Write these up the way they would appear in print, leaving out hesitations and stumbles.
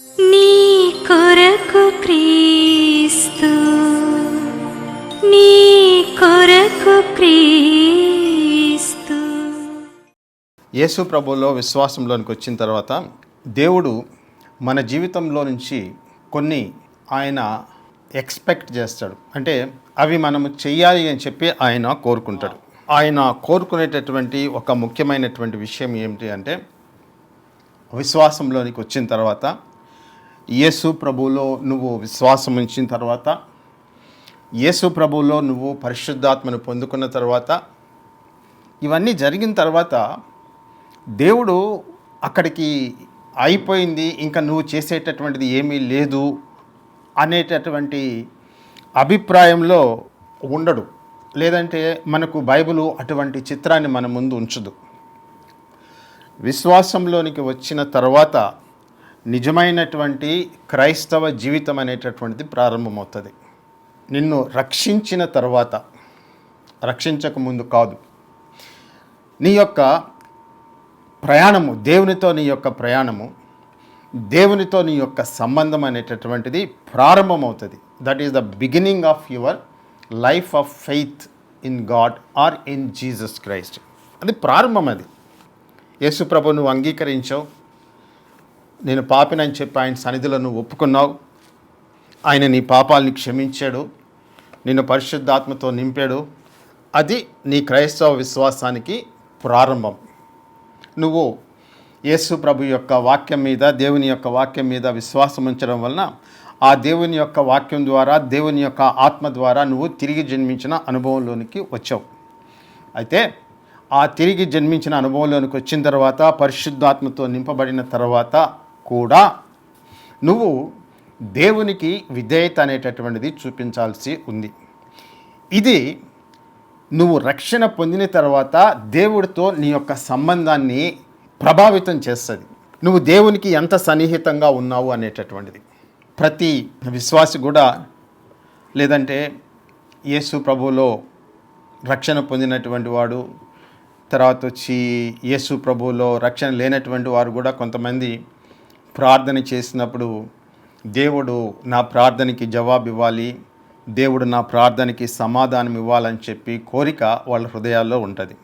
నీ కొరకు క్రీస్తు, నీ కొరకు క్రీస్తు. యేసు ప్రభువులో విశ్వాసంలోనికి వచ్చిన తర్వాత దేవుడు మన జీవితంలో నుంచి కొన్ని ఆయన ఎక్స్పెక్ట్ చేస్తాడు. అంటే అవి మనము చెయ్యాలి అని చెప్పి ఆయన కోరుకుంటాడు. ఆయన కోరుకునేటటువంటి ఒక ముఖ్యమైనటువంటి విషయం ఏమిటి అంటే, విశ్వాసంలోనికి వచ్చిన తర్వాత, యేసు ప్రభువులో నువ్వు విశ్వాసం ఉంచిన తర్వాత, యేసు ప్రభువులో నువ్వు పరిశుద్ధాత్మను పొందుకున్న తర్వాత, ఇవన్నీ జరిగిన తర్వాత దేవుడు అక్కడికి అయిపోయింది, ఇంకా నువ్వు చేసేటటువంటిది ఏమీ లేదు అనేటటువంటి అభిప్రాయంలో ఉండడు. లేదంటే మనకు బైబిలు అటువంటి చిత్రాన్ని మన ముందు ఉంచదు. విశ్వాసంలోనికి వచ్చిన తర్వాత నిజమైనటువంటి క్రైస్తవ జీవితం అనేటటువంటిది ప్రారంభమవుతుంది. నిన్ను రక్షించిన తర్వాత, రక్షించక ముందు కాదు, నీ యొక్క ప్రయాణము, దేవునితో నీ యొక్క ప్రయాణము, దేవునితో నీ యొక్క సంబంధం అనేటటువంటిది ప్రారంభమవుతుంది. That is the beginning of your life of faith in God or in Jesus Christ. అది ప్రారంభం. అది యేసు ప్రభు నువ్వు అంగీకరించావు, నేను పాపినని చెప్పి ఆయన సన్నిధిలో నువ్వు ఒప్పుకున్నావు, ఆయన నీ పాపాలని క్షమించాడు, నిన్ను పరిశుద్ధాత్మతో నింపాడు. అది నీ క్రైస్తవ విశ్వాసానికి ప్రారంభం. నువ్వు యేసు ప్రభు యొక్క వాక్యం మీద, దేవుని యొక్క వాక్యం మీద విశ్వాసం ఉంచడం వలన ఆ దేవుని యొక్క వాక్యం ద్వారా, దేవుని యొక్క ఆత్మ ద్వారా నువ్వు తిరిగి జన్మించిన అనుభవంలోనికి వచ్చావు. అయితే ఆ తిరిగి జన్మించిన అనుభవంలోనికి వచ్చిన తర్వాత, పరిశుద్ధాత్మతో నింపబడిన తర్వాత కూడా నువ్వు దేవునికి విధేయత అనేటటువంటిది చూపించాల్సి ఉంది. ఇది నువ్వు రక్షణ పొందిన తర్వాత దేవుడితో నీ యొక్క సంబంధాన్ని ప్రభావితం చేస్తుంది. నువ్వు దేవునికి ఎంత సన్నిహితంగా ఉన్నావు అనేటటువంటిది. ప్రతి విశ్వాసి కూడా, లేదంటే యేసు ప్రభువులో రక్షణ పొందినటువంటి వాడు, తర్వాత వచ్చి యేసు ప్రభువులో రక్షణ లేనటువంటి వారు కూడా కొంతమంది ప్రార్థన చేసినప్పుడు దేవుడు నా ప్రార్థనకి జవాబు ఇవ్వాలి, దేవుడు నా ప్రార్థనకి సమాధానం ఇవ్వాలని చెప్పి కోరిక వాళ్ళ హృదయాల్లో ఉంటుంది.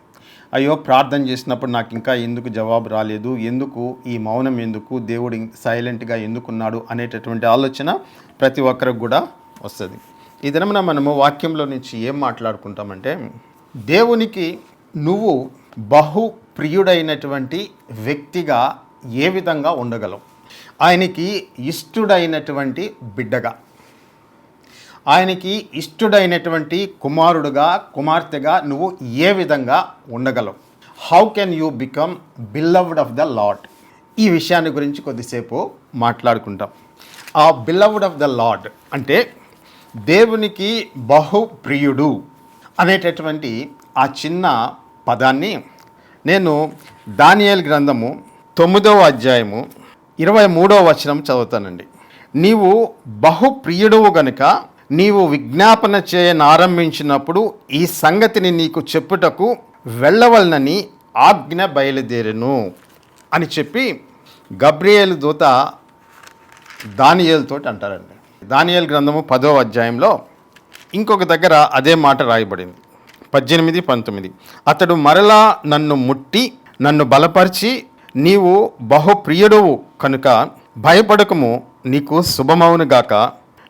అయ్యో, ప్రార్థన చేసినప్పుడు నాకు ఇంకా ఎందుకు జవాబు రాలేదు, ఎందుకు ఈ మౌనం, ఎందుకు దేవుడు సైలెంట్గా ఎందుకున్నాడు అనేటటువంటి ఆలోచన ప్రతి ఒక్కరికి కూడా వస్తుంది. ఈ దినమున మనము వాక్యంలో నుంచి ఏం మాట్లాడుకుంటామంటే, దేవునికి నువ్వు బహు ప్రియుడైనటువంటి వ్యక్తిగా ఏ విధంగా ఉండగలవు, ఆయనకి ఇష్టుడైనటువంటి బిడ్డగా, ఆయనకి ఇష్టుడైనటువంటి కుమారుడుగా, కుమార్తెగా నువ్వు ఏ విధంగా ఉండగలవు. How can you become beloved of the Lord. ఈ విషయాన్ని గురించి కొద్దిసేపు మాట్లాడుకుంటాం. ఆ బిల్లవ్డ్ ఆఫ్ ద లార్డ్ అంటే దేవునికి బహు ప్రియుడు అనేటటువంటి ఆ చిన్న పదాన్ని నేను దానియేలు గ్రంథము 9వ అధ్యాయము 23వ వచనం చదువుతానండి. నీవు బహు ప్రియుడువు గనుక నీవు విజ్ఞాపన చేయనారంభించినప్పుడు ఈ సంగతిని నీకు చెప్పుటకు వెళ్ళవలనని ఆజ్ఞ బయలుదేరెను అని చెప్పి గబ్రియేలు దూత దానియేలుతోటి అంటారండి. దానియేలు గ్రంథము 10వ అధ్యాయంలో ఇంకొక దగ్గర అదే మాట రాయబడింది, 18, 19. అతడు మరలా నన్ను ముట్టి నన్ను బలపరిచి, నీవు బహుప్రియుడువు కనుక భయపడకము, నీకు శుభమవునుగాక,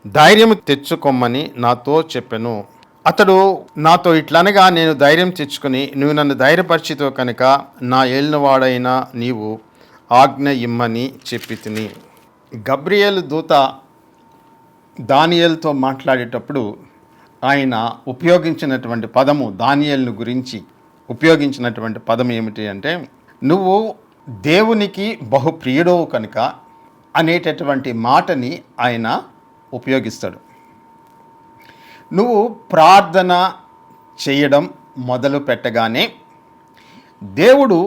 ధైర్యము తెచ్చుకోమని నాతో చెప్పెను. అతడు నాతో ఇట్లనగా, నేను ధైర్యం తెచ్చుకొని నువ్వు నన్ను ధైర్యపరిచితో కనుక నా ఏలినవాడైన నీవు ఆజ్ఞ ఇమ్మని చెప్పి తిని. గబ్రియేలు దూత దానియేలుతో మాట్లాడేటప్పుడు ఆయన ఉపయోగించినటువంటి పదము, దానియేలును గురించి ఉపయోగించినటువంటి పదం ఏమిటి అంటే, నువ్వు దేవునికి బహుప్రియుడవు కనుక అనేటటువంటి మాటని ఆయన ఉపయోగిస్తాడు. నువ్వు ప్రార్థన చేయడం మొదలు పెట్టగానే దేవుడు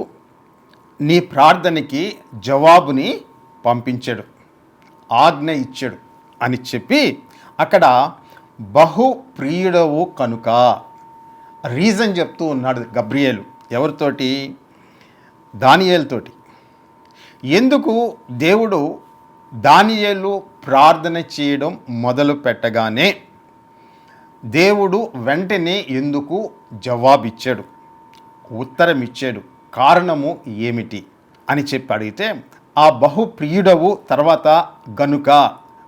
నీ ప్రార్థనకి జవాబుని పంపించాడు, ఆజ్ఞ ఇచ్చాడు అని చెప్పి అక్కడ బహు ప్రియుడవు కనుక రీజన్ చెప్తూ ఉన్నాడు గబ్రియేలు. ఎవరితోటి? దానియేలుతోటి. ఎందుకు దేవుడు దానియేలు ప్రార్థన చేయడం మొదలు పెట్టగానే దేవుడు వెంటనే ఎందుకు జవాబిచ్చాడు, ఉత్తరం ఇచ్చాడు, కారణము ఏమిటి అని చెప్పి అడిగితే, ఆ బహుప్రియుడవు తర్వాత గనుక,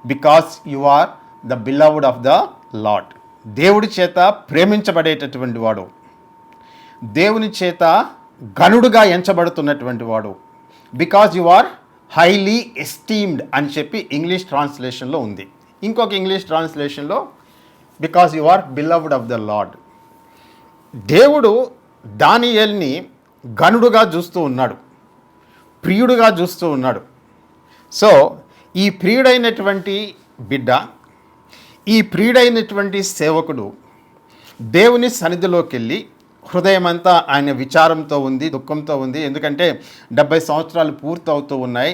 because you are the beloved of the Lord, దేవుడి చేత ప్రేమించబడేటటువంటి వాడు, దేవుని చేత గనుడుగా ఎంచబడుతున్నటువంటి వాడు, because you are highly esteemed అని చెప్పి ఇంగ్లీష్ ట్రాన్స్లేషన్లో ఉంది. ఇంకొక ఇంగ్లీష్ ట్రాన్స్లేషన్లో because you are beloved of the Lord. దేవుడు దానియేలుని గనుడుగా చూస్తూ ఉన్నాడు, ప్రియుడుగా చూస్తూ ఉన్నాడు. సో ఈ ప్రియుడైనటువంటి బిడ్డ, ఈ ప్రియుడైనటువంటి సేవకుడు దేవుని సన్నిధిలోకి వెళ్ళి హృదయమంతా ఆయన విచారంతో ఉంది, దుఃఖంతో ఉంది. ఎందుకంటే 70 సంవత్సరాలు పూర్తవుతూ ఉన్నాయి.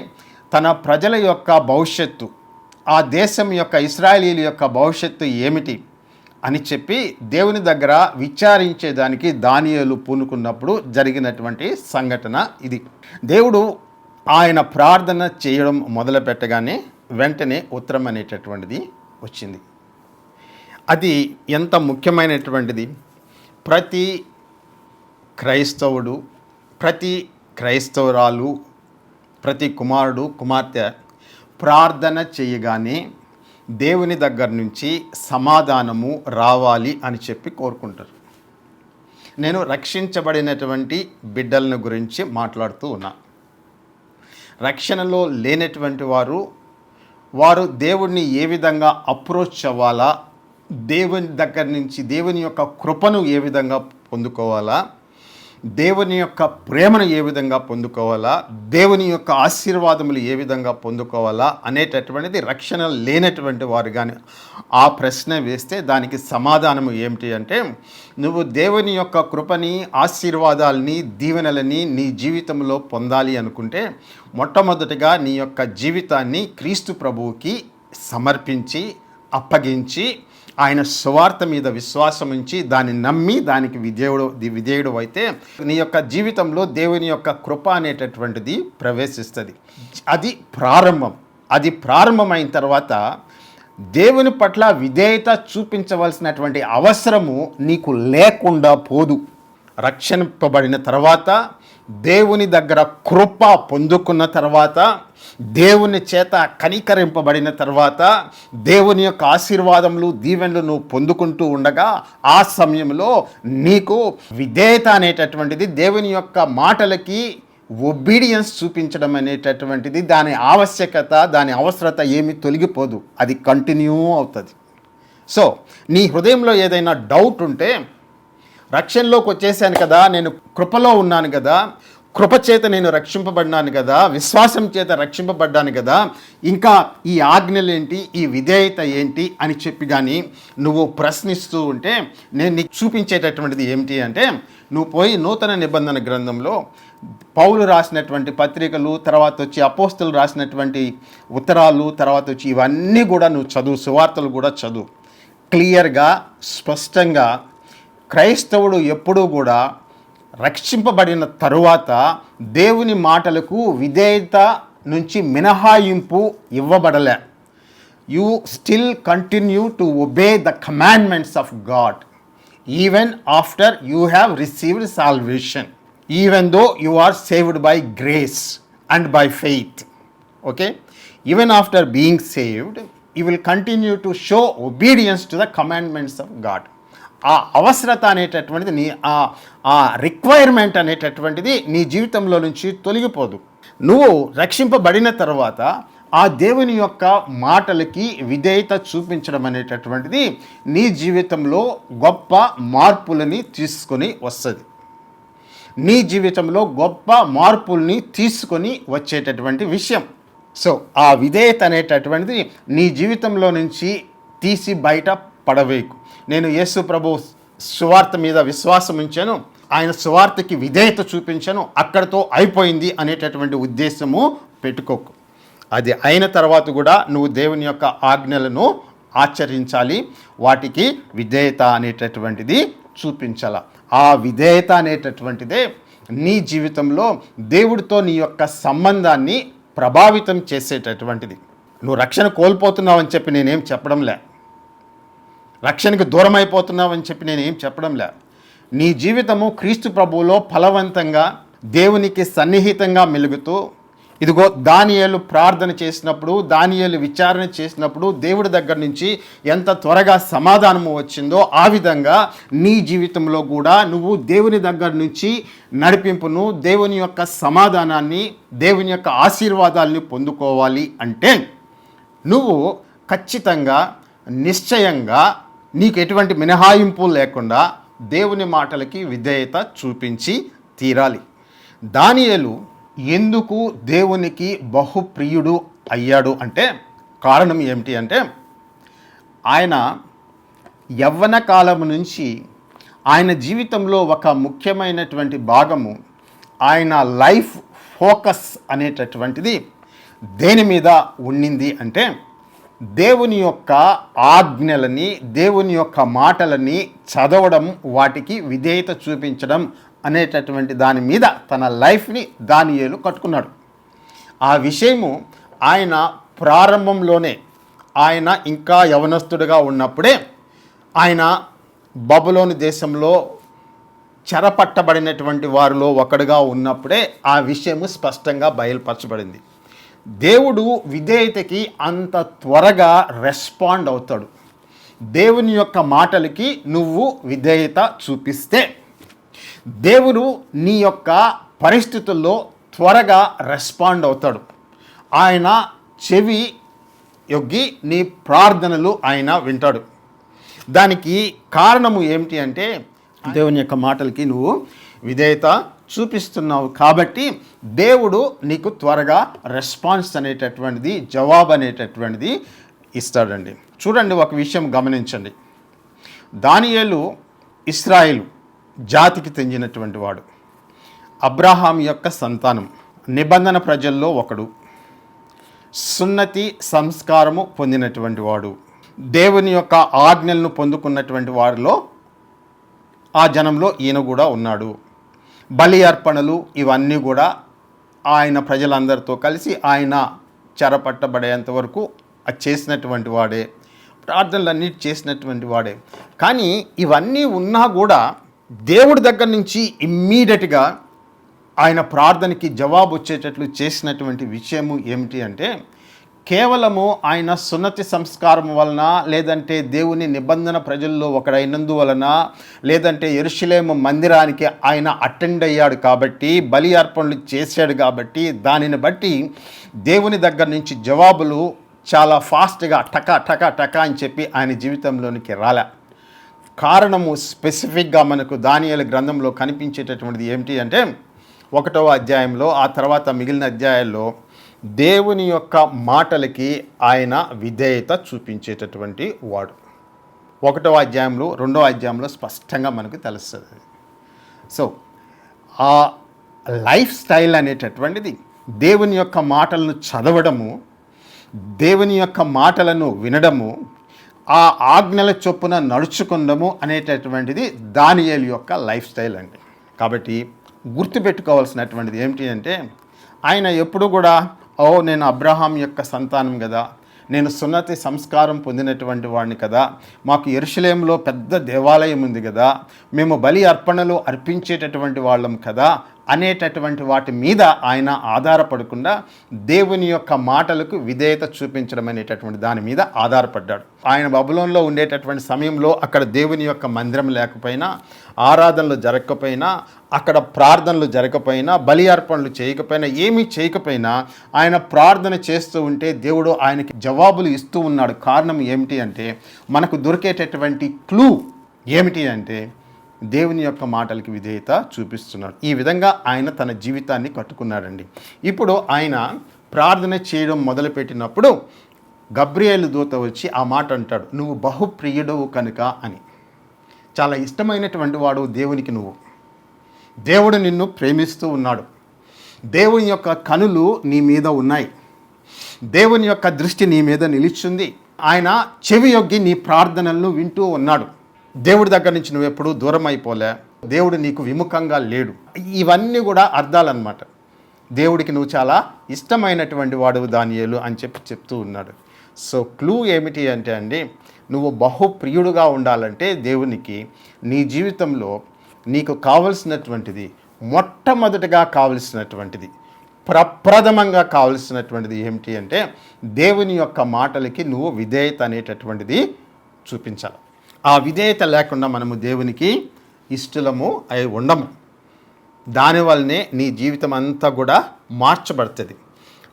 తన ప్రజల యొక్క భవిష్యత్తు, ఆ దేశం యొక్క ఇశ్రాయేలీయుల యొక్క భవిష్యత్తు ఏమిటి అని చెప్పి దేవుని దగ్గర విచారించేదానికి దానియేలు పూనుకున్నప్పుడు జరిగినటువంటి సంఘటన ఇది. దేవుడు ఆయన ప్రార్థన చేయడం మొదలు పెట్టగానే వెంటనే ఉత్తరం అనేటటువంటిది వచ్చింది. అది ఎంత ముఖ్యమైనటువంటిది. ప్రతి క్రైస్తవుడు, ప్రతి క్రైస్తవురాలు, ప్రతి కుమారుడు కుమార్తె ప్రార్థన చేయగానే దేవుని దగ్గర నుంచి సమాధానము రావాలి అని చెప్పి కోరుకుంటారు. నేను రక్షించబడినటువంటి బిడ్డలను గురించి మాట్లాడుతూ ఉన్నా. రక్షణలో లేనటువంటి వారు దేవుణ్ణి ఏ విధంగా అప్రోచ్ అవ్వాలా, దేవుని దగ్గర నుంచి దేవుని యొక్క కృపను ఏ విధంగా పొందుకోవాలా, దేవుని యొక్క ప్రేమను ఏ విధంగా పొందుకోవాలా, దేవుని యొక్క ఆశీర్వాదములు ఏ విధంగా పొందుకోవాలా అనేటటువంటిది రక్షణ లేనటువంటి వారు కానీ ఆ ప్రశ్న వేస్తే దానికి సమాధానము ఏమిటి అంటే, నువ్వు దేవుని యొక్క కృపని, ఆశీర్వాదాలని, దీవెనలని నీ జీవితంలో పొందాలి అనుకుంటే మొట్టమొదటిగా నీ యొక్క జీవితాన్ని క్రీస్తు ప్రభువుకి సమర్పించి అప్పగించి ఆయన సువార్త మీద విశ్వాసం ఉంచి దాన్ని నమ్మి దానికి విధేయుడు అయితే నీ యొక్క జీవితంలో దేవుని యొక్క కృప అనేటటువంటిది ప్రవేశిస్తుంది. అది ప్రారంభం. అది ప్రారంభమైన తర్వాత దేవుని పట్ల విధేయత చూపించవలసినటువంటి అవసరము నీకు లేకుండా పోదు. రక్షింపబడిన తర్వాత, దేవుని దగ్గర కృప పొందుకున్న తర్వాత, దేవుని చేత కనికరింపబడిన తర్వాత, దేవుని యొక్క ఆశీర్వాదములు, దీవెనలు నువ్వు పొందుకుంటూ ఉండగా ఆ సమయంలో నీకు విధేయత అనేటటువంటిది, దేవుని యొక్క మాటలకి ఒబీడియన్స్ చూపించడం అనేటటువంటిది, దాని ఆవశ్యకత, దాని అవసరత ఏమీ తొలగిపోదు, అది కంటిన్యూ అవుతుంది. సో నీ హృదయంలో ఏదైనా డౌట్ ఉంటే, రక్షణలోకి వచ్చేసాను కదా, నేను కృపలో ఉన్నాను కదా, కృప చేత నేను రక్షింపబడ్డాను కదా, విశ్వాసం చేత రక్షింపబడ్డాను కదా, ఇంకా ఈ ఆజ్ఞలేంటి, ఈ విధేయత ఏంటి అని చెప్పి కానీ నువ్వు ప్రశ్నిస్తూ ఉంటే నేను నీకు చూపించేటటువంటిది ఏమిటి అంటే, నువ్వు పోయి నూతన నిబంధన గ్రంథంలో పౌలు రాసినటువంటి పత్రికలు, తర్వాత వచ్చి అపోస్తలు రాసినటువంటి ఉత్తరాలు, తర్వాత వచ్చి ఇవన్నీ కూడా నువ్వు చదువు, సువార్తలు కూడా చదువు. క్లియర్గా, స్పష్టంగా క్రైస్తవుడు ఎప్పుడూ కూడా రక్షింపబడిన తరువాత దేవుని మాటలకు విధేయత నుంచి మినహాయింపు ఇవ్వబడలే. You still continue to obey the commandments of God even after you have received salvation, even though you are saved by grace and by faith. Okay, even after being saved you will continue to show obedience to the commandments of God. ఆ అవసరత అనేటటువంటిది, నీ ఆ requirement అనేటటువంటిది నీ జీవితంలో నుంచి తొలగిపోదు. నువ్వు రక్షింపబడిన తర్వాత ఆ దేవుని యొక్క మాటలకి విధేయత చూపించడం అనేటటువంటిది నీ జీవితంలో గొప్ప మార్పులని తీసుకొని వస్తుంది. నీ జీవితంలో గొప్ప మార్పుల్ని తీసుకొని వచ్చేటటువంటి విషయం. సో ఆ విధేయత అనేటటువంటిది నీ జీవితంలో నుంచి తీసి బయట పడవేయకు. నేను యేసు ప్రభు సువార్త మీద విశ్వాసం ఉంచాను, ఆయన సువార్తకి విధేయత చూపించాను, అక్కడితో అయిపోయింది అనేటటువంటి ఉద్దేశము పెట్టుకోకు. అది అయిన తర్వాత కూడా నువ్వు దేవుని యొక్క ఆజ్ఞలను ఆచరించాలి, వాటికి విధేయత అనేటటువంటిది చూపించాల. ఆ విధేయత అనేటటువంటిదే నీ జీవితంలో దేవుడితో నీ యొక్క సంబంధాన్ని ప్రభావితం చేసేటటువంటిది. నువ్వు రక్షణ కోల్పోతున్నావు అని చెప్పి నేనేం చెప్పడంలే, రక్షణకు దూరం అయిపోతున్నావు అని చెప్పి నేనేం చెప్పడంలే. నీ జీవితము క్రీస్తు ప్రభువులో ఫలవంతంగా దేవునికి సన్నిహితంగా మెలుగుతూ, ఇదిగో దానియేలు ప్రార్థన చేసినప్పుడు, దానియేలు విచారణ చేసినప్పుడు దేవుడి దగ్గర నుంచి ఎంత త్వరగా సమాధానము వచ్చిందో, ఆ విధంగా నీ జీవితంలో కూడా నువ్వు దేవుని దగ్గర నుంచి నడిపింపును, దేవుని యొక్క సమాధానాన్ని, దేవుని యొక్క ఆశీర్వాదాలని పొందుకోవాలి అంటే నువ్వు ఖచ్చితంగా నిశ్చయంగా నీకు ఎటువంటి మినహాయింపు లేకుండా దేవుని మాటలకి విధేయత చూపించి తీరాలి. దానియేలు ఎందుకు దేవునికి బహుప్రియుడు అయ్యాడు అంటే కారణం ఏమిటి అంటే, ఆయన యవ్వన కాలం నుంచి ఆయన జీవితంలో ఒక ముఖ్యమైనటువంటి భాగము, ఆయన లైఫ్ ఫోకస్ అనేటటువంటిది దేని మీద ఉండింది అంటే దేవుని యొక్క ఆజ్ఞలని, దేవుని యొక్క మాటలని చదవడం, వాటికి విధేయత చూపించడం అనేటటువంటి దాని మీద తన లైఫ్ని దానియేలు కట్టుకున్నాడు. ఆ విషయము ఆయన ప్రారంభంలోనే, ఆయన ఇంకా యవనస్తుడిగా ఉన్నప్పుడే, ఆయన బబులోను దేశంలో చెరపట్టబడినటువంటి వారిలో ఒకడుగా ఉన్నప్పుడే ఆ విషయము స్పష్టంగా బయలుపరచబడింది. దేవుడు విధేయతకి అంత త్వరగా రెస్పాండ్ అవుతాడు. దేవుని యొక్క మాటలకి నువ్వు విధేయత చూపిస్తే దేవుడు నీ యొక్క పరిస్థితుల్లో త్వరగా రెస్పాండ్ అవుతాడు. ఆయన చెవి యొగ్గి నీ ప్రార్థనలు ఆయన వింటాడు. దానికి కారణము ఏమిటి అంటే దేవుని యొక్క మాటలకి నువ్వు విధేయత చూపిస్తున్నావు కాబట్టి దేవుడు నీకు త్వరగా రెస్పాన్స్ అనేటటువంటిది, జవాబు అనేటటువంటిది ఇస్తాడండి. చూడండి, ఒక విషయం గమనించండి. దానియేలు ఇశ్రాయేలు జాతికి చెందినటువంటి వాడు, అబ్రహాం యొక్క సంతానం, నిబంధన ప్రజల్లో ఒకడు, సున్నతి సంస్కారము పొందినటువంటి వాడు, దేవుని యొక్క ఆజ్ఞలను పొందుకున్నటువంటి వారిలో ఆ జనంలో ఈయన కూడా ఉన్నాడు. బలి అర్పణలు ఇవన్నీ కూడా ఆయన ప్రజలందరితో కలిసి ఆయన చెరపట్టబడేంత వరకు చేసినటువంటి వాడే, ప్రార్థనలన్నీ చేసినటువంటి వాడే. కానీ ఇవన్నీ ఉన్నా కూడా దేవుడి దగ్గర నుంచి ఇమ్మీడియట్గా ఆయన ప్రార్థనకి జవాబు వచ్చేటట్లు చేసినటువంటి విషయము ఏమిటి అంటే, కేవలము ఆయన సున్నతి సంస్కారం వలన, లేదంటే దేవుని నిబంధన ప్రజల్లో ఒకడైనందువలన, లేదంటే యెరూషలేము మందిరానికి ఆయన అటెండ్ అయ్యాడు కాబట్టి, బలి అర్పణలు చేశాడు కాబట్టి, దానిని బట్టి దేవుని దగ్గర నుంచి జవాబులు చాలా ఫాస్ట్గా టకా టకా టకా అని చెప్పి ఆయన జీవితంలోనికి రాలే. కారణము స్పెసిఫిక్గా మనకు దానియేలు గ్రంథంలో కనిపించేటటువంటిది ఏమిటి అంటే, 1వ అధ్యాయంలో, ఆ తర్వాత మిగిలిన అధ్యాయాల్లో దేవుని యొక్క మాటలకి ఆయన విధేయత చూపించేటటువంటి వాడు. 1వ అధ్యాయంలో, 2వ అధ్యాయంలో స్పష్టంగా మనకు తెలుస్తుంది. సో ఆ లైఫ్ స్టైల్ అనేటటువంటిది దేవుని యొక్క మాటలను చదవడము, దేవుని యొక్క మాటలను వినడము, ఆ ఆజ్ఞల చొప్పున నడుచుకుండము అనేటటువంటిది దానియేలు యొక్క లైఫ్ స్టైల్ అండి. కాబట్టి గుర్తుపెట్టుకోవాల్సినటువంటిది ఏమిటి అంటే, ఆయన ఎప్పుడు కూడా నేను అబ్రహాం యొక్క సంతానం కదా, నేను సున్నతి సంస్కారం పొందినటువంటి వాడిని కదా, మాకు యెరూషలేములో పెద్ద దేవాలయం ఉంది కదా, మేము బలి అర్పణలు అర్పించేటటువంటి వాళ్ళం కదా అనేటటువంటి వాటి మీద ఆయన ఆధారపడకుండా దేవుని యొక్క మాటలకు విధేయత చూపించడం అనేటటువంటి దాని మీద ఆధారపడ్డాడు. ఆయన బబులోన్లో ఉండేటటువంటి సమయంలో అక్కడ దేవుని యొక్క మందిరం లేకపోయినా, ఆరాధనలు జరగకపోయినా, అక్కడ ప్రార్థనలు జరగకపోయినా, బలి అర్పణలు చేయకపోయినా, ఏమీ చేయకపోయినా ఆయన ప్రార్థన చేస్తూ ఉంటే దేవుడు ఆయనకి జవాబులు ఇస్తూ ఉన్నాడు. కారణం ఏమిటి అంటే, మనకు దొరికేటటువంటి క్లూ ఏమిటి అంటే దేవుని యొక్క మాటలకి విధేయత చూపిస్తున్నాడు. ఈ విధంగా ఆయన తన జీవితాన్ని కట్టుకున్నాడండి. ఇప్పుడు ఆయన ప్రార్థన చేయడం మొదలుపెట్టినప్పుడు గబ్రియేలు దూత వచ్చి ఆ మాట అంటాడు, నువ్వు బహుప్రియుడవు కనుక అని. చాలా ఇష్టమైనటువంటి వాడు దేవునికి నువ్వు. దేవుడు నిన్ను ప్రేమిస్తూ ఉన్నాడు. దేవుని యొక్క కనులు నీ మీద ఉన్నాయి. దేవుని యొక్క దృష్టి నీ మీద నిలిచింది. ఆయన చెవి యొగ్గి నీ ప్రార్థనలను వింటూ ఉన్నాడు. దేవుడి దగ్గర నుంచి నువ్వు ఎప్పుడూ దూరం అయిపోలే. దేవుడు నీకు విముఖంగా లేడు. ఇవన్నీ కూడా అర్థాలన్నమాట. దేవుడికి నువ్వు చాలా ఇష్టమైనటువంటి వాడు దానియేలు అని చెప్తూ ఉన్నాడు. సో క్లూ ఏమిటి అంటే అండి, నువ్వు బహుప్రియుడుగా ఉండాలంటే దేవునికి నీ జీవితంలో నీకు కావలసినటువంటిది, మొట్టమొదటిగా కావలసినటువంటిది, ప్రప్రథమంగా కావలసినటువంటిది ఏమిటి అంటే దేవుని యొక్క మాటలకి నువ్వు విధేయత అనేటటువంటిది చూపించాలి. ఆ విధేయత లేకుండా మనము దేవునికి ఇష్టలము అయి ఉండము. దానివల్లనే నీ జీవితం అంతా కూడా మార్చబడుతుంది.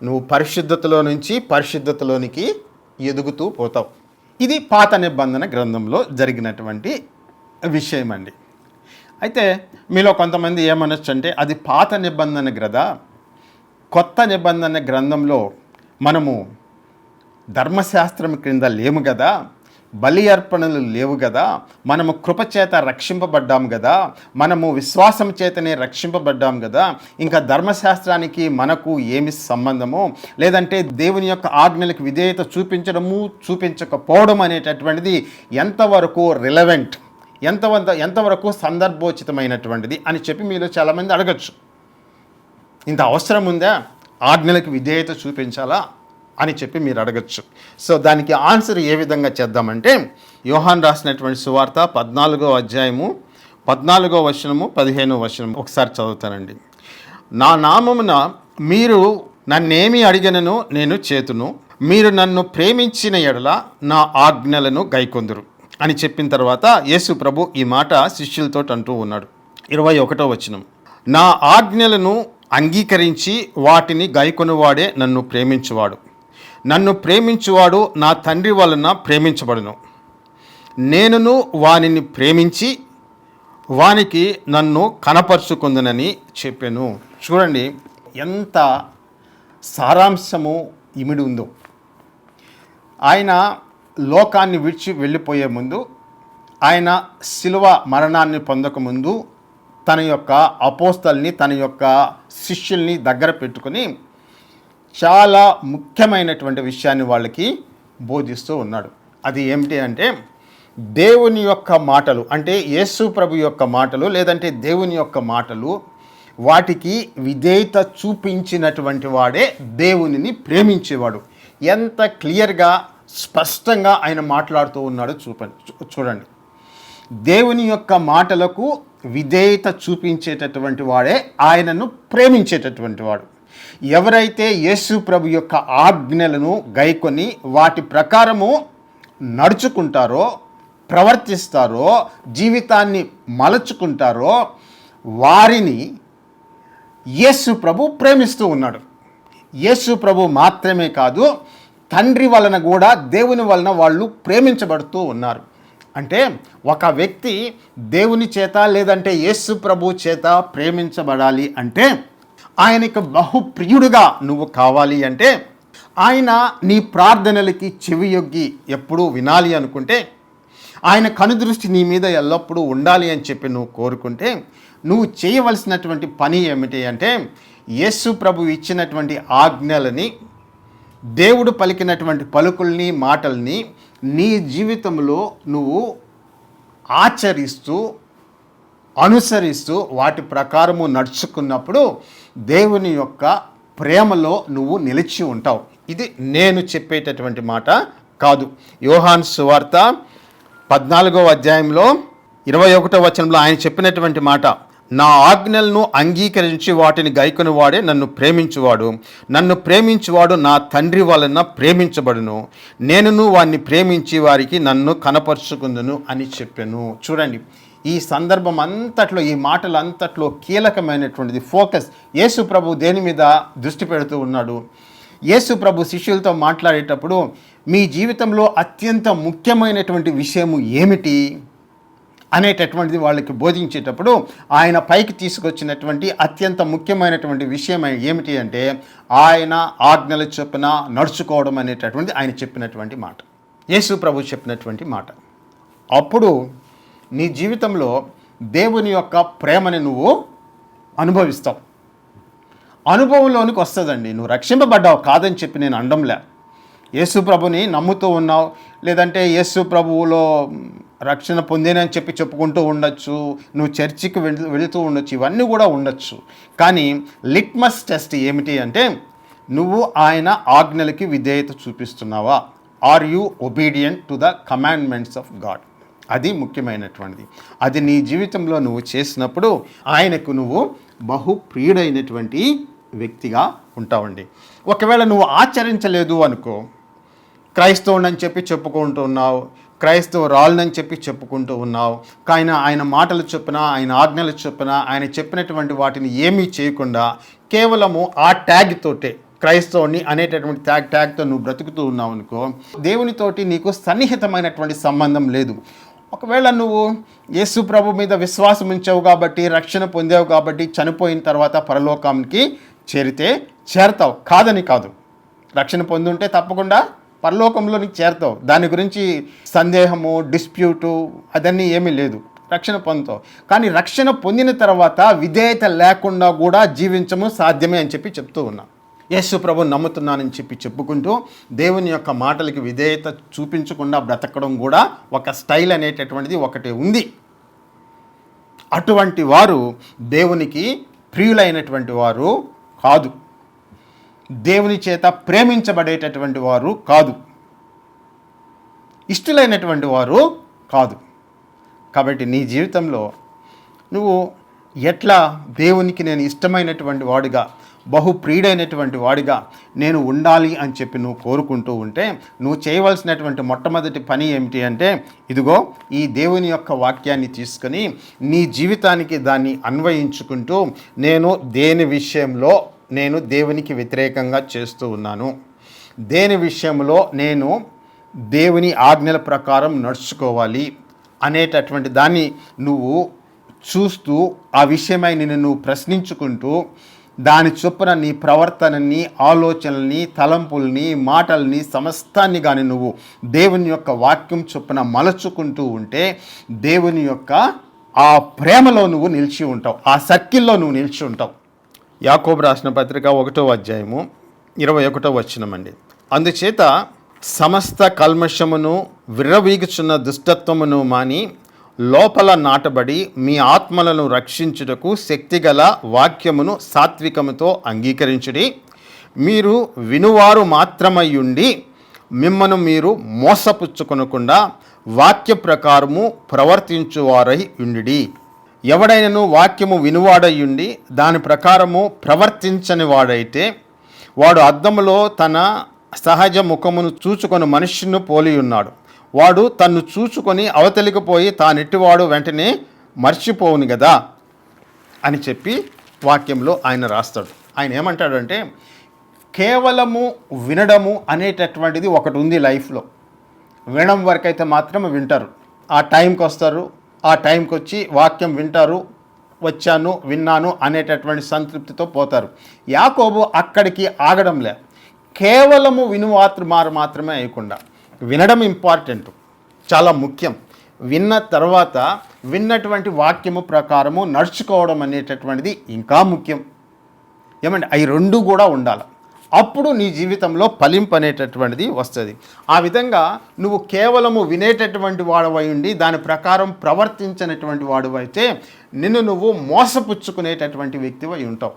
నువ్వు పరిశుద్ధతలో నుంచి పరిశుద్ధతలోనికి ఎదుగుతూ పోతావు. ఇది పాత నిబంధన గ్రంథంలో జరిగినటువంటి విషయం అండి. అయితే మీలో కొంతమంది ఏమనొచ్చు అంటే అది పాత నిబంధన కదా, కొత్త నిబంధన గ్రంథంలో మనము ధర్మశాస్త్రం క్రింద లేము కదా, బలి అర్పణలు లేవు కదా, మనము కృపచేత రక్షింపబడ్డాము కదా, మనము విశ్వాసం చేతనే రక్షింపబడ్డాము కదా, ఇంకా ధర్మశాస్త్రానికి మనకు ఏమి సంబంధము, లేదంటే దేవుని యొక్క ఆజ్ఞలకు విధేయత చూపించడము చూపించకపోవడం అనేటటువంటిది ఎంతవరకు రిలవెంట్, ఎంతవరకు సందర్భోచితమైనటువంటిది అని చెప్పి మీలో చాలామంది అడగచ్చు. ఇంత అవసరం ఉందా, ఆజ్ఞలకు విధేయత చూపించాలా అని చెప్పి మీరు అడగచ్చు. సో దానికి ఆన్సర్ ఏ విధంగా చేద్దామంటే యోహాన్ రాసినటువంటి సువార్త 14వ అధ్యాయము 14వ వచనము 15వ వచనము ఒకసారి చదువుతానండి. నా నామమున మీరు నన్నేమి అడిగినను నేను చేతును, మీరు నన్ను ప్రేమించిన ఎడల నా ఆజ్ఞలను గైకొందురు అని చెప్పిన తర్వాత యేసు ప్రభు ఈ మాట శిష్యులతో అంటూ ఉన్నాడు. 21వ వచనం, నా ఆజ్ఞలను అంగీకరించి వాటిని గైకొనువాడే నన్ను ప్రేమించువాడు, నన్ను ప్రేమించువాడు నా తండ్రి వలన ప్రేమించబడును, నేనును వానిని ప్రేమించి వానికి నన్ను కనపరుచుకుందునని చెప్పాను. చూడండి ఎంత సారాంశము ఇమిడి ఉందో. ఆయన లోకాన్ని విడిచి వెళ్ళిపోయే ముందు, ఆయన శిలువ మరణాన్ని పొందకముందు తన యొక్క అపోస్తల్ని, తన యొక్క శిష్యుల్ని దగ్గర పెట్టుకొని చాలా ముఖ్యమైనటువంటి విషయాన్ని వాళ్ళకి బోధిస్తూ ఉన్నాడు. అది ఏమిటి అంటే దేవుని యొక్క మాటలు, అంటే యేసు ప్రభు యొక్క మాటలు, లేదంటే దేవుని యొక్క మాటలు, వాటికి విధేయత చూపించినటువంటి వాడే దేవునిని ప్రేమించేవాడు. ఎంత క్లియర్గా స్పష్టంగా ఆయన మాట్లాడుతూ ఉన్నాడో చూడండి. దేవుని యొక్క మాటలకు విధేయత చూపించేటటువంటి వాడే ఆయనను ప్రేమించేటటువంటి వాడు. ఎవరైతే యేసు ప్రభు యొక్క ఆజ్ఞలను గైకొని వాటి ప్రకారము నడుచుకుంటారో, ప్రవర్తిస్తారో, జీవితాన్ని మలచుకుంటారో వారిని యేసు ప్రభు ప్రేమిస్తూ ఉన్నాడు. యేసు ప్రభు మాత్రమే కాదు, తండ్రి వలన కూడా దేవుని వలన వాళ్ళు ప్రేమించబడుతూ ఉన్నారు. అంటే ఒక వ్యక్తి దేవుని చేత లేదంటే యేసు ప్రభు చేత ప్రేమించబడాలి అంటే ఆయనకు బహుప్రియుడుగా నువ్వు కావాలి అంటే, ఆయన నీ ప్రార్థనలకి చెవియొగ్గి ఎప్పుడూ వినాలి అనుకుంటే, ఆయన కనుదృష్టి నీ మీద ఎల్లప్పుడూ ఉండాలి అని చెప్పి నువ్వు కోరుకుంటే, నువ్వు చేయవలసినటువంటి పని ఏమిటి అంటే యేసు ప్రభు ఇచ్చినటువంటి ఆజ్ఞలని, దేవుడు పలికినటువంటి పలుకుల్ని, మాటల్ని నీ జీవితంలో నువ్వు ఆచరిస్తూ అనుసరిస్తూ వాటి ప్రకారము నడుచుకున్నప్పుడు దేవుని యొక్క ప్రేమలో నువ్వు నిలిచి ఉంటావు. ఇది నేను చెప్పేటటువంటి మాట కాదు. యోహాను సువార్త 14వ అధ్యాయంలో 21వ వచనంలో ఆయన చెప్పినటువంటి మాట, నా ఆజ్ఞలను అంగీకరించి వాటిని గైకొని వాడే నన్ను ప్రేమించువాడు, నన్ను ప్రేమించువాడు నా తండ్రి వలన ప్రేమించబడును, నేనును వారిని ప్రేమించి వారికి నన్ను కనపరుచుకుందును అని చెప్పాను. చూడండి, ఈ సందర్భం అంతట్లో, ఈ మాటలు అంతట్లో కీలకమైనటువంటిది ఫోకస్. యేసు ప్రభు దేని మీద దృష్టి పెడుతూ ఉన్నాడు? యేసు ప్రభు శిష్యులతో మాట్లాడేటప్పుడు మీ జీవితంలో అత్యంత ముఖ్యమైనటువంటి విషయము ఏమిటి అనేటటువంటిది వాళ్ళకి బోధించేటప్పుడు ఆయన పైకి తీసుకొచ్చినటువంటి అత్యంత ముఖ్యమైనటువంటి విషయం ఏమిటి అంటే ఆయన ఆజ్ఞల చొప్పున నడుచుకోవడం అనేటటువంటిది ఆయన చెప్పినటువంటి మాట, యేసు ప్రభు చెప్పినటువంటి మాట. అప్పుడు నీ జీవితంలో దేవుని యొక్క ప్రేమని నువ్వు అనుభవిస్తావు. అనుభవంలోనికి వస్తుందండి. నువ్వు రక్షింపబడ్డావు కాదని చెప్పి నేను అనడంలే. యేసు ప్రభుని నమ్ముతూ ఉన్నావు, లేదంటే యేసు ప్రభువులో రక్షణ పొందేనని చెప్పి చెప్పుకుంటూ ఉండొచ్చు, నువ్వు చర్చికి వెళుతూ ఉండొచ్చు, ఇవన్నీ కూడా ఉండొచ్చు. కానీ లిట్మస్ టెస్ట్ ఏమిటి అంటే నువ్వు ఆయన ఆజ్ఞలకి విధేయత చూపిస్తున్నావా? Are you obedient to the commandments of God? అది ముఖ్యమైనటువంటిది. అది నీ జీవితంలో నువ్వు చేసినప్పుడు ఆయనకు నువ్వు బహుప్రియుడైనటువంటి వ్యక్తిగా ఉంటావండి. ఒకవేళ నువ్వు ఆచరించలేదు అనుకో, క్రైస్తవుడని చెప్పి చెప్పుకుంటూ ఉన్నావు, క్రైస్తవురాళ్ళని చెప్పి చెప్పుకుంటూ ఉన్నావు, కానీ ఆయన మాటలు చొప్పున, ఆయన ఆజ్ఞలు చొప్పున, ఆయన చెప్పినటువంటి వాటిని ఏమీ చేయకుండా కేవలము ఆ ట్యాగ్ తోటే క్రైస్తవుని అనేటటువంటి ట్యాగ్తో నువ్వు బ్రతుకుతూ ఉన్నావు అనుకో, దేవునితోటి నీకు సన్నిహితమైనటువంటి సంబంధం లేదు. ఒకవేళ నువ్వు యేసు ప్రభు మీద విశ్వాసం ఉంచావు కాబట్టి, రక్షణ పొందావు కాబట్టి, చనిపోయిన తర్వాత పరలోకానికి చేరతావు, కాదని కాదు. రక్షణ పొందుంటే తప్పకుండా పరలోకంలో నీకు చేరతావు, దాని గురించి సందేహము, డిస్ప్యూటు అదన్నీ ఏమీ లేదు, రక్షణ పొందుతావు. కానీ రక్షణ పొందిన తర్వాత విధేయత లేకుండా కూడా జీవించము సాధ్యమే అని చెప్పి చెప్తూ ఉన్నా. యేసు ప్రభు నమ్ముతున్నానని చెప్పి చెప్పుకుంటూ దేవుని యొక్క మాటలకి విధేయత చూపించకుండా బ్రతకడం కూడా ఒక స్టైల్ అనేటటువంటిది ఒకటి ఉంది. అటువంటి వారు దేవునికి ప్రియులైనటువంటి వారు కాదు, దేవుని చేత ప్రేమించబడేటటువంటి వారు కాదు, ఇష్టలైనటువంటి వారు కాదు. కాబట్టి నీ జీవితంలో నువ్వు ఎట్లా దేవునికి నేను ఇష్టమైనటువంటి వాడిగా, బహుప్రియుడైనటువంటి వాడిగా నేను ఉండాలి అని చెప్పి నువ్వు కోరుకుంటూ ఉంటే, నువ్వు చేయవలసినటువంటి మొట్టమొదటి పని ఏమిటి అంటే, ఇదిగో ఈ దేవుని యొక్క వాక్యాన్ని తీసుకొని నీ జీవితానికి దాన్ని అన్వయించుకుంటూ, దేని విషయంలో నేను దేవునికి వ్యతిరేకంగా చేస్తూ ఉన్నాను, దేని విషయంలో నేను దేవుని ఆజ్ఞల ప్రకారం నడుచుకోవాలి అనేటటువంటి దాన్ని నువ్వు చూస్తూ, ఆ విషయమై నువ్వు ప్రశ్నించుకుంటూ, దాని చొప్పున నీ ప్రవర్తనని, ఆలోచనల్ని, తలంపుల్ని, మాటల్ని సమస్తాన్ని కానీ నువ్వు దేవుని యొక్క వాక్యం చొప్పున మలచుకుంటూ ఉంటే, దేవుని యొక్క ఆ ప్రేమలో నువ్వు నిలిచి ఉంటావు, ఆ సర్కిల్లో నువ్వు నిలిచి ఉంటావు. యాకోబు రాసిన పత్రిక 1వ అధ్యాయము 21వ వచనమండి. అందుచేత సమస్త కల్మషమును, విర్రవీగుచున్న దుష్టత్వమును మాని లోపల నాటబడి మీ ఆత్మలను రక్షించుటకు శక్తిగల వాక్యమును సాత్వికముతో అంగీకరించుడి. మీరు వినువారు మాత్రమయ్యుండి మిమ్మను మీరు మోసపుచ్చుకొనకుండా వాక్య ప్రకారము ప్రవర్తించువారై ఉండి. ఎవడైనను వాక్యము వినువాడయ్యుండి దాని ప్రకారము ప్రవర్తించని వాడైతే వాడు అద్దములో తన సహజ ముఖమును చూచుకొని మనుష్యును పోలి ఉన్నాడు. వాడు తన్ను చూచుకొని అవతలికిపోయి తానెట్టివాడు వెంటనే మర్చిపోవును కదా అని చెప్పి వాక్యంలో ఆయన రాస్తాడు. ఆయన ఏమంటాడంటే, కేవలము వినడము అనేటటువంటిది ఒకటి ఉంది లైఫ్లో. వినడం వరకైతే మాత్రం వింటారు, ఆ టైంకి వస్తారు, ఆ టైంకి వచ్చి వాక్యం వింటారు, వచ్చాను విన్నాను అనేటటువంటి సంతృప్తితో పోతారు. యాకోబు అక్కడికి ఆగడంలే, కేవలము మాత్రమే అయ్యకుండా వినడం ఇంపార్టెంట్, చాలా ముఖ్యం. విన్న తర్వాత విన్నటువంటి వాక్యము ప్రకారము నడుచుకోవడం అనేటటువంటిది ఇంకా ముఖ్యం. ఏమండి, అవి రెండు కూడా ఉండాలి. అప్పుడు నీ జీవితంలో ఫలింపు అనేటటువంటిది వస్తుంది. ఆ విధంగా నువ్వు కేవలము వినేటటువంటి వాడవై ఉండి దాని ప్రకారం ప్రవర్తించినటువంటి వాడువైతే నువ్వు మోసపుచ్చుకునేటటువంటి వ్యక్తివై ఉంటావు.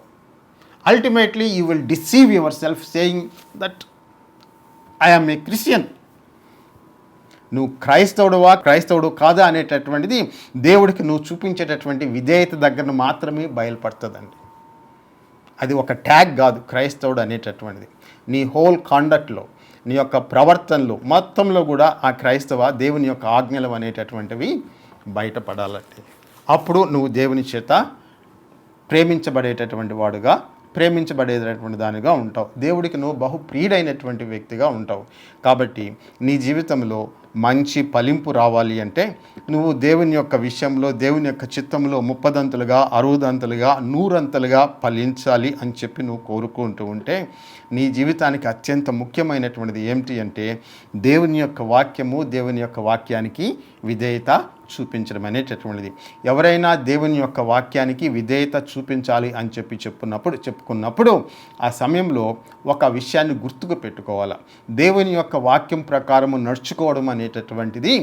Ultimately you will deceive yourself saying that I am a Christian. నువ్వు క్రైస్తవుడు కాదా అనేటటువంటిది దేవుడికి నువ్వు చూపించేటటువంటి విధేయత దగ్గర మాత్రమే బయలుపడుతుందండి. అది ఒక ట్యాగ్ కాదు క్రైస్తవుడు అనేటటువంటిది. నీ హోల్ కాండక్ట్లో, నీ యొక్క ప్రవర్తనలు మొత్తంలో కూడా ఆ క్రైస్తవ దేవుని యొక్క ఆజ్ఞలు అనేటటువంటివి బయటపడాలంటే అప్పుడు నువ్వు దేవుని చేత ప్రేమించబడేటటువంటి వాడుగా, ప్రేమించబడేటటువంటి దానిగా ఉంటావు. దేవుడికి నువ్వు బహుప్రియుడైనటువంటి వ్యక్తిగా ఉంటావు. కాబట్టి నీ జీవితంలో మంచి ఫలింపు రావాలి అంటే నువ్వు దేవుని యొక్క విషయంలో, దేవుని యొక్క చిత్తంలో 30 60 100 ఫలించాలి అని చెప్పి నువ్వు కోరుకుంటూ ఉంటే నీ జీవితానికి అత్యంత ముఖ్యమైనటువంటిది ఏమిటి అంటే దేవుని యొక్క వాక్యము, దేవుని యొక్క వాక్యానికి విధేయత చూపించడం అనేటటువంటిది. ఎవరైనా దేవుని యొక్క వాక్యానికి విధేయత చూపించాలి అని చెప్పుకున్నప్పుడు ఆ సమయంలో ఒక విషయాన్ని గుర్తుకు పెట్టుకోవాలి. దేవుని యొక్క వాక్యం ప్రకారము నడుచుకోవడం అనేటటువంటిది,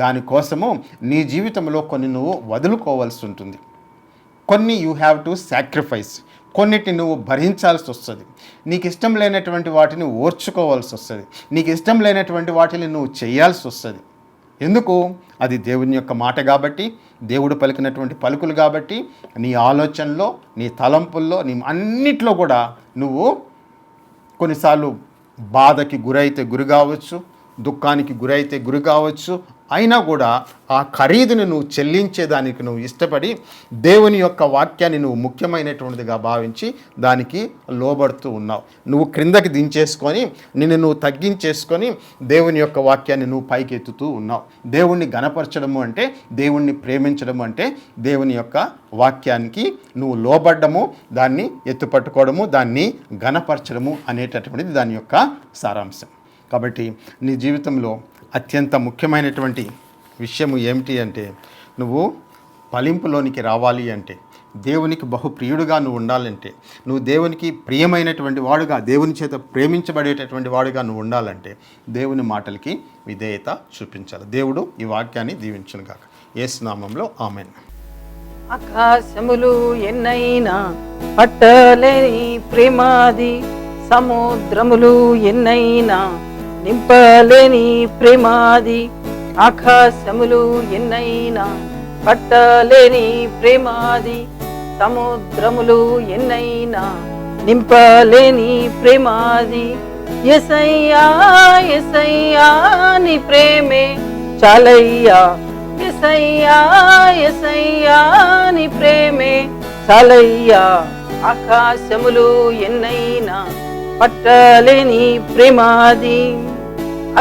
దానికోసము నీ జీవితంలో కొన్ని నువ్వు వదులుకోవాల్సి ఉంటుంది. కొన్ని యూ హ్యావ్ టు సాక్రిఫైస్, కొన్నిటిని నువ్వు భరించాల్సి వస్తుంది. నీకు ఇష్టం లేనటువంటి వాటిని ఓర్చుకోవాల్సి వస్తుంది. నీకు ఇష్టం లేనటువంటి వాటిని నువ్వు చేయాల్సి వస్తుంది. ఎందుకు? అది దేవుని యొక్క మాట కాబట్టి, దేవుడు పలికినటువంటి పలుకులు కాబట్టి, నీ ఆలోచనలో, నీ తలంపుల్లో, నీ అన్నిట్లో కూడా నువ్వు కొన్నిసార్లు బాధకి గురైతే గురి కావచ్చు, దుఃఖానికి గురైతే గురి కావచ్చు. అయినా కూడా ఆ ఖరీదుని నువ్వు చెల్లించేదానికి నువ్వు ఇష్టపడి దేవుని యొక్క వాక్యాన్ని నువ్వు ముఖ్యమైనటువంటిదిగా భావించి దానికి లోబడుతూ ఉన్నావు. నువ్వు క్రిందకి దించేసుకొని నిన్ను నువ్వు తగ్గించేసుకొని దేవుని యొక్క వాక్యాన్ని నువ్వు పైకెత్తుతూ ఉన్నావు. దేవుణ్ణి గణపరచడము అంటే, దేవుణ్ణి ప్రేమించడము అంటే దేవుని యొక్క వాక్యానికి నువ్వు లోబడ్డము, దాన్ని ఎత్తుపట్టుకోవడము, దాన్ని గణపరచడము అనేటటువంటిది దాని యొక్క సారాంశం. కాబట్టి నీ జీవితంలో అత్యంత ముఖ్యమైనటువంటి విషయము ఏమిటి అంటే, నువ్వు ఫలింపులోనికి రావాలి అంటే, దేవునికి బహుప్రియుడుగా నువ్వు ఉండాలంటే, నువ్వు దేవునికి ప్రియమైనటువంటి వాడుగా, దేవుని చేత ప్రేమించబడేటటువంటి వాడుగా నువ్వు ఉండాలంటే దేవుని మాటలకి విధేయత చూపించాలి. దేవుడు ఈ వాక్యాన్ని దీవించును గాక. యేసు నామములో ఆమేన్. ఆకాశములు ఎన్నైనా పట్టలేని ప్రేమాది, సముద్రములు ఎన్నైనా నింపలేని ప్రేమాది. ఆకాశములు ఎన్నైనా పట్టలేని ప్రేమాది, సముద్రములు ఎన్నైనా నింపలేని ప్రేమాది. యేసయ్యా యేసయ్యా నీ ప్రేమే చాలయ్యా, యేసయ్యా యేసయ్యా నీ ప్రేమే చాలయ్యా. ఆకాశములు ఎన్నైనా పట్టలేని ప్రేమాది.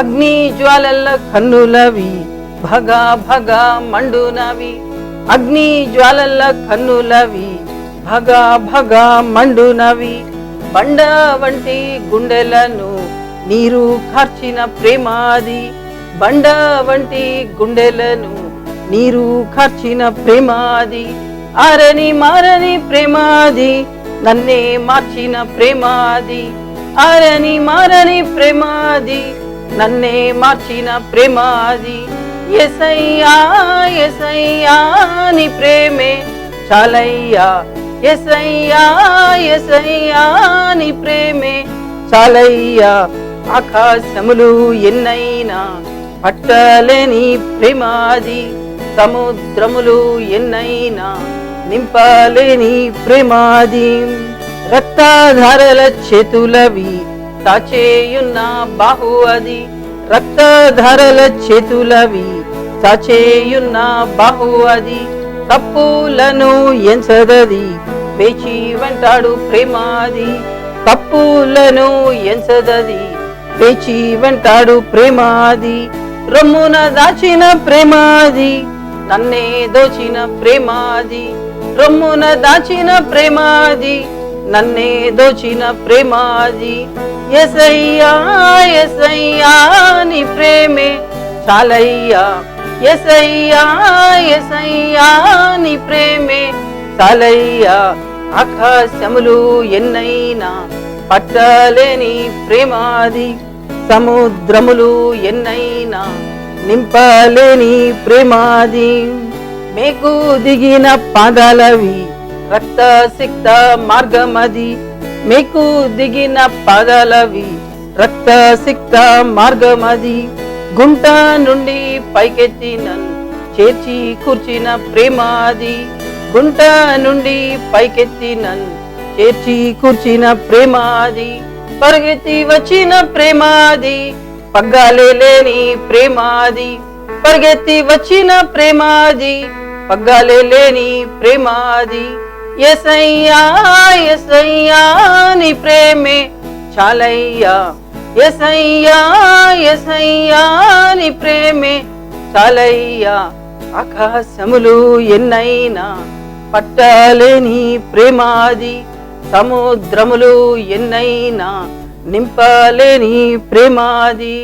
అగ్ని జ్వాలల కన్నులవి భగా భగా మండునవి, అగ్ని జ్వాలల కన్నులవి భగా భగా మండునవి. బండ వంటి గుండెలను నీరు కార్చిన ప్రేమాది, బండ వంటి గుండెలను నీరు కార్చిన ప్రేమాది. ఆరని మారని ప్రేమాది, నన్నే మార్చిన ప్రేమాది. ఆరని మారని ప్రేమాది, నన్నే మార్చిన ప్రేమాది. యేసయ్యా యేసయ్యా నీ ప్రేమే చాలయ్యా, యేసయ్యా యేసయ్యా నీ ప్రేమే చాలయ్యా. ఆకాశములు ఎన్నైనా పట్టలేని ప్రేమాది, సముద్రములు ఎన్నైనా నింపలేని ప్రేమాది. రక్తధారల చేతులవి తాచేయున్న బాహు అది, రక్తధారల చేతులవి తాచేయున్న బాహు అది. తప్పులను ఎంచదది వేచి వెంటాడు ప్రేమాది, తప్పులను ఎంచదది వేచి వెంటాడు ప్రేమాది. రొమ్మున దాచిన ప్రేమాది, నన్నే దోచిన ప్రేమాది. రొమ్మున దాచిన ప్రేమాది, నన్నే దోచిన ప్రేమాది. యేసయ్యా యేసయ్యా నీ ప్రేమే చాలయ్యా, యేసయ్యా యేసయ్యా నీ ప్రేమే చాలయ్యా. ఆకాశములు ఎన్నైనా పట్టలేని ప్రేమాది, సముద్రములు ఎన్నైనా నింపలేని ప్రేమాది. మేకు దిగిన పాదాలవి రక్త సిక్త మార్గమది, మేకు దిగిన పాదాలవి రక్త సిక్త మార్గమది. గుంట నుండి పైకెత్తి నన్ను చేర్చి కూర్చిన ప్రేమాది, గుంట నుండి పైకెత్తి నన్ను చేర్చి కూర్చిన ప్రేమాది. పరిగెత్తి వచ్చిన ప్రేమాది, పగ్గాలే లేని ప్రేమాది. పరిగెత్తి వచ్చిన ప్రేమాది, పగ్గాలే లేని ప్రేమాది. యేసయ్యా యేసయ్యా నీ ప్రేమే చాలయ్యా, యేసయ్యా యేసయ్యా నీ ప్రేమే చాలయ్యా. ఆకాశములు ఎన్నైనా పట్టలేని ప్రేమాది, సముద్రములు ఎన్నైనా నింపలేని ప్రేమాది.